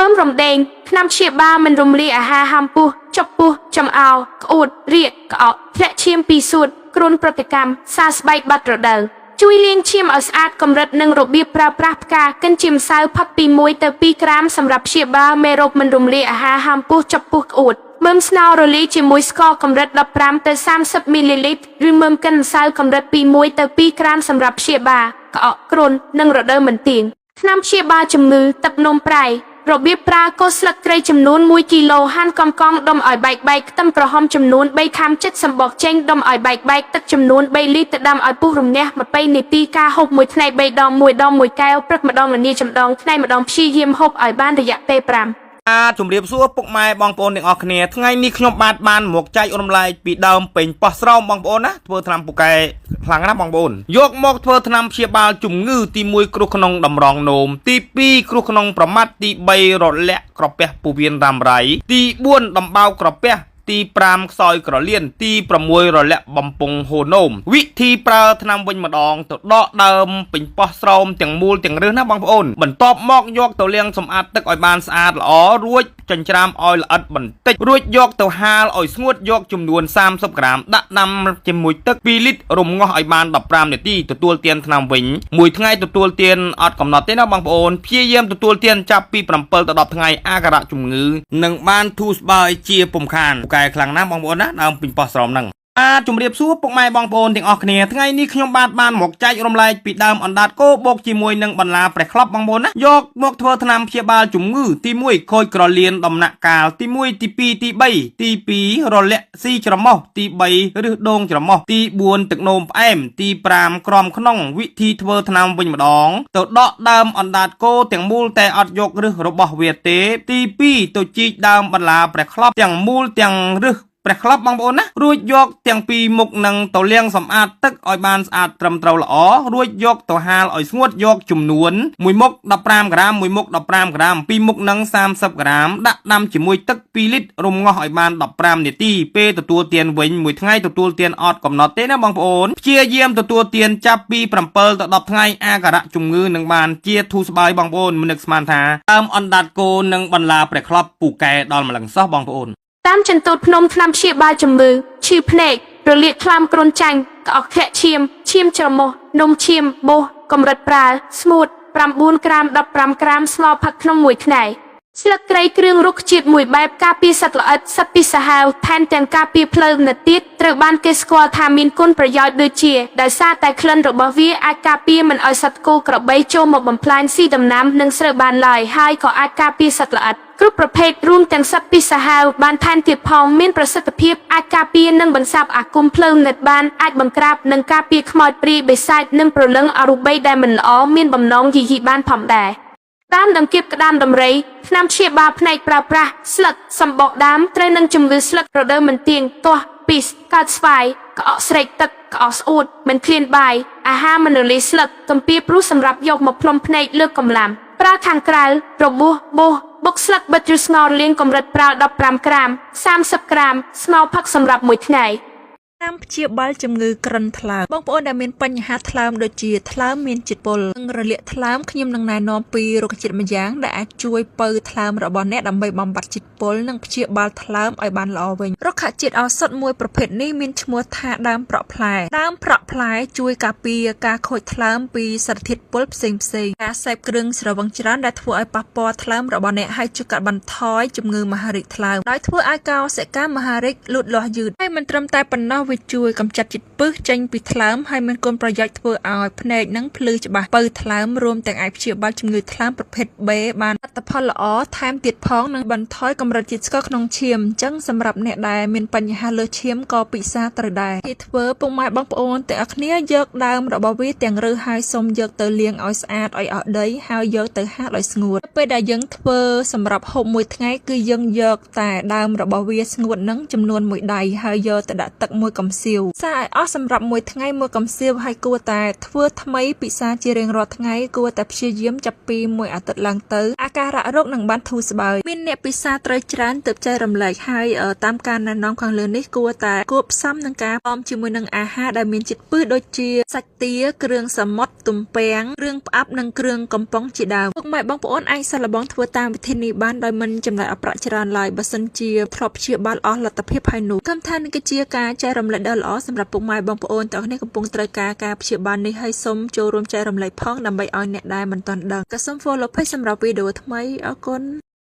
មើមរំដេងថ្នាំព្យាបាលមិនរំលាយអាហារហាមពុះចុកពុះចំអោក្អួតរាកក្អកធ្លាក់ឈាមពីសួតគ្រុនប្រតិកម្មសាស្បែកបាត់រដូវជួយលាងឈាមឲ្យស្អាតកម្រិតនិងរបៀបប្រើប្រាស់ផ្កាកិនជាម្សៅផឹកពី1ទៅ2ក្រាមសម្រាប់ព្យាបាលមេរោគមិនរំលាយអាហារហាមពុះចុកពុះក្អួតមើមស្នោរលាយជាមួយស្ករកម្រិត15ទៅ30មីលីលីត្រឬមើមកិនម្សៅកម្រិតពី1ទៅ2ក្រាមសម្រាប់ព្យាបាលក្អកគ្រុននិងរដូវមិនទៀងថ្នាំព្យាបាលជំងឺទឹកនោមប្រៃរបៀបប្រើកូនស្លឹកគ្រៃចំនួន1គីឡូហាន់កង់ដុំឲ្យបែកខ្ទឹមក្រហមចំនួន3ខាំចិត្តសំបកចេញដុំឲ្យបែកទឹកចំនួន3លីត្រទៅដាំឲ្យពុះរំងាស់20នាទីការហូបមួយថ្ងៃ3ដង1 កែវព្រឹកម្ដងល្ងាចចម្ដងថ្ងៃម្ដងព្យាយាមហូបឲ្យបានរយៈពេល5ជំរាបសួរពុកម៉ែបងប្អូនទាំងអស់គ្នាថ្ងៃនេះខ្ញុំបានមកចែករំលែកពីដើមពេញប៉ោះស្រោមបងប្អូនណាធ្វើថ្នាំពូកែខ្លាំងណាស់បងប្អូនយកមកធ្វើថ្នាំព្យាបាលជំងឺទី1គ្រោះក្នុងតម្រងនោមទី2គ្រោះក្នុងប្រមាត់ទី3រលាក់ក្រពះពោះវៀនរ៉ាំរ៉ៃទី4ដំបៅក្រពះទី5ខ្សោយក្រលៀនទី6រលាក់បំពង់ហូរនោមវិធីប្រើថ្នាំវិញម្ដងទៅដកដើមពេញប៉ោះស្រោមទាំងមូលទាំងរឹសណាបងប្អូនបន្ទាប់មកយកទៅលាងសម្អាតទឹកឲ្យបានស្អាតល្អរួចចិញ្ច្រាំឲ្យល្អិតបន្តិចរួចយកទៅហាលឲ្យស្ងួតយកចំនួន30ក្រាមដាក់ដាំជាមួយទឹក2លីត្ររំងាស់ឲ្យបាន15នាទីទទួលទានថ្នាំវិញមួយថ្ងៃទទួលទានអត់កំណត់ទេណាបងប្អូនព្យាយាមទទួលទានចាប់ពី7ទៅ10ថ្ងៃអាការៈជំងឺនឹងបានធូរស្បើយជាពុំខានកែខ្លាំងណាស់បងប្អូនណាដើមពេញប៉ោះស្រោមហ្នឹងជំរាបសួរពុកម៉ែបងប្អូនទាំងអស់គ្នាថ្ងៃនេះខ្ញុំបានមកចែករំលែកពីដើមអណ្ដាតគោបូកជាមួយនឹងបន្លាព្រះក្លប់បងប្អូនណាយកមកធ្វើថ្នាំព្យាបាលជំងឺទី1ខូចក្រលៀនដំណាក់កាលទី1ទី2ទី3ទី2រលាក់ស៊ីច្រមុះទី3រឹសដូងច្រមុះទី4ទឹកនោមផ្អែមទី5ក្រំក្នុងវិធីធ្វើថ្នាំវិញម្ដងទៅដកដើមអណ្ដាតគោទាំងមូលតែអត់យករឹសរបស់វាទេទី2ទៅជីកដើមបន្លាព្រះក្លប់ទាំងមូលទាំងរឹសព្រះក្លប់បងប្អូនណារួចយកទាំងពីរមុខនឹងទៅលាងសម្អាតទឹកឲ្យបានស្អាតត្រឹមត្រូវល្អរួចយកទៅហាលឲ្យស្ងួតយកចំនួនមួយមុខ15ក្រាមមួយមុខ15ក្រាមពីរមុខនឹង30ក្រាមដាក់ដាំជាមួយទឹក2លីត្ររំងាស់ឲ្យបាន15នាទីពេលទទួលទានវិញមួយថ្ងៃទទួលទានអត់កំណត់ទេណាបងប្អូនព្យាយាមទទួលទានចាប់ពី7ទៅ10ថ្ងៃអាការៈជំងឺនឹងបានជាធូរស្បើយបងប្អូនមិននឹកស្មានថាដើមអណ្ដាតគោនិងបន្លាព្រះក្លប់ពូកែដល់ម្លឹងសោះបងប្អូនតាមចន្ទោតភ្នំថ្នាំព្យាបាលជំងឺឈឺភ្នែករលាកថ្លើមគ្រុនចាញ់ក្អកធ្លាក់ឈាមច្រមុះនំឈាមបោសកម្រិតប្រាលស្ងួត9ក្រាម15ក្រាមស្លផឹកក្នុងមួយថ្ងៃស្លឹកគ្រៃគ្រឿងរុក្ខជាតិមួយបែបការពារសត្វល្អិតសត្វពិសាហាវថែមទាំងការពារផ្លូវនៅទៀតត្រូវបានគេស្គាល់ថាមានគុណប្រយោជន៍ដូចជាដោយសារតែក្លិនរបស់វាអាចការពារមិនឲ្យសត្វគោក្របីចូលមកបំផ្លាញស៊ីដំណាំនិងស្រូវបានឡើយហើយក៏អាចការពារសត្វល្អិតគ្រប់ប្រភេទរួមទាំងសត្វពិសាហាវបានថែមទៀតផងមានប្រសិទ្ធភាពអាចការពារនិងបន្សាបអាគមផ្លូវនៅបានអាចបង្ក្រាបនិងការពារខ្មោចព្រាយបិសាចនិងប្រលឹងអរូបីដែលមិនល្អមានបំណងយីហីបានផងដែរតាមដង្កៀបក្តាមដំរីថ្នាំព្យាបាលផ្នែកប្រើប្រាស់ស្លឹកសម្បកដើមត្រូវនឹងជំងឺស្លឹករដូវមិនទៀងទាស់ពីសកើតស្វាយក្អកស្រេកទឹកក្អកស្អួតមិនឃ្លានបាយអាហារមិនរលាយស្លឹកទំពាព្រោះសម្រាប់យកមកផ្លុំភ្នែកលើកកម្លាំងប្រើខាងក្រៅរបួសបោសបុកស្លឹកបិទឬស្ងោរលាងកម្រិតប្រើ15ក្រាម30ក្រាមស្ងោរផឹកសម្រាប់មួយថ្ងៃថ្នាំព្យាបាលជំងឺក្រិនថ្លើមបងប្អូនដែលមានបញ្ហាថ្លើមដូចជាថ្លើមមានជាតិពុលនិងរលាកថ្លើមខ្ញុំនឹងណែនាំពីរុក្ខជាតិម្យ៉ាងដែលអាចជួយពៅថ្លើមរបស់អ្នកដើម្បីបំបាត់ជាតិពុលនិងព្យាបាលថ្លើមឲ្យបានល្អវិញរុក្ខជាតិឱសថមួយប្រភេទនេះមានឈ្មោះថាដើមប្រក់ផ្លែដើមប្រក់ផ្លែជួយការពារការខូចថ្លើមពីសារធាតុពុលផ្សេងការសេពគ្រឿងស្រវឹងច្រើនដែលធ្វើឲ្យប៉ះពាល់ថ្លើមរបស់អ្នកហើយជួយកាត់បន្ថយជំងឺមហារីកថ្លើមដោយធ្វើឲ្យកោសិកាមហារីកលូតលាស់យឺតហើយមិនត្រឹមតែប៉ុណ្ណោះវាជួយកម្ចាត់ជាតិពិសចេញពីថ្លើមហើយមានគុណប្រយោជន៍ធ្វើឲ្យភ្នែកនិងភ្លឺច្បាស់ពៅថ្លើមរួមទាំងអាចព្យាបាលជំងឺថ្លើមប្រភេទ B បានលទ្ធផលល្អថែមទៀតផងនិងបន្ថយកម្រិតជាតិស្ករក្នុងឈាមអញ្ចឹងសម្រាប់អ្នកដែលមានបញ្ហាលើឈាមក៏ពិសាត្រូវដែរគេធ្វើពុកម៉ែបងប្អូនទាំងអស់គ្នាយកដើមរបស់វាទាំងរើសហើយសូមយកទៅលាងឲ្យស្អាតឲ្យអស់ដីហើយយកទៅហាលឲ្យស្ងួតពេលដែលយើងធ្វើសម្រាប់ហូបមួយថ្ងៃគឺយើងយកតែដើមរបស់វាស្ងួតនឹងចំនួន1ដៃហើយយកទៅដាក់ទឹក1 កំសៀវសារឲ្យអស់សម្រាប់មួយថ្ងៃមួយកំសៀវហើយគួរតែធ្វើថ្មីពិសាជារៀងរាល់ថ្ងៃគួរតែព្យាយាមចាប់ពីមួយអាទិត្យឡើងទៅអាការៈរោគនឹងបានធូរស្បើយមានអ្នកពិសាត្រូវច្រើនទើបចែករំលែកហើយតាមការណែនាំខាងលើនេះគួរតែគួបផ្សំនឹងការផ្សំជាមួយនឹងអាហារដែលមានជាតិពឹសដូចជាសាច់ទាគ្រឿងសមុទ្រទំពាំងគ្រឿងផ្អាប់និងគ្រឿងកំប៉ុងជាដើមពុកម៉ែបងប្អូនអាចសាកល្បងធ្វើតាមវិធីនេះបានដោយមិនចំណាយអប្រាក់ច្រើនឡើយបើសិនជាធ្លាប់ព្យាបាលអស់លទ្ធភាពហើយនោះគំថានេះគឺជាការចែករំលែកដ៏ល្អសម្រាប់ពុកម៉ែបងប្អូនទាំងអស់គ្នាកំពុងត្រូវការព្យាបាលនេះហើយសូមចូលរួមចែករំលែកផងដើម្បីឲ្យអ្នកដែលមិនទាន់ដឹងក៏សូម follow page សម្រាប់វីដេអូថ្មីអរគុណ